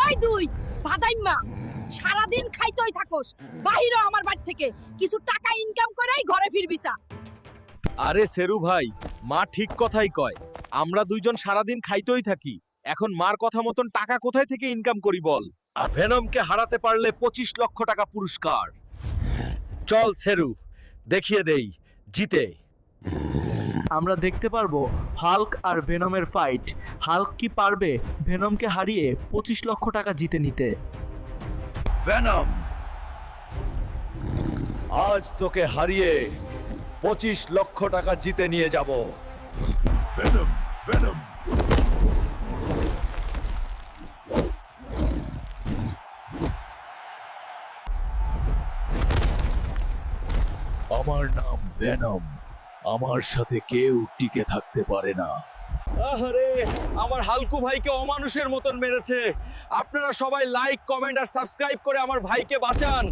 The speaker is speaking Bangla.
ওই দুই ভাদাইম্মা সারাদিন খাইতেই থাকোস, বাহিরও আমার বাড়ি থেকে কিছু টাকা ইনকাম করেই ঘরে ফিরবিসা। আরে সেরু ভাই, মা ঠিক কথাই কয়। আমরা দুইজন সারাদিন খাইতেই থাকি, এখন মার কথা মতন টাকা কোথায় থেকে ইনকাম করি বল? ভেনমকে হারাতে পারলে 25 লক্ষ টাকা পুরস্কার। চল সেরু, দেখিয়ে দেই জিতে। আমরা দেখতে পারবো হাল্ক আর ভেনমের ফাইট। হাল্ক কি পারবে ভেনমকে হারিয়ে 25 লক্ষ টাকা জিতে নিতে? ভেনম, আজ তোকে হারিয়ে 25 লক্ষ টাকা জিতে নিয়ে যাব। Venom, venom. আমার নাম ভেনম, আমার সাথে কেউ টিকে থাকতে পারে না। আরে আমার হালকু ভাইকে অমানুষের মতন মেরেছে। আপনারা সবাই লাইক, কমেন্ট আর সাবস্ক্রাইব করে আমার ভাইকে বাঁচান।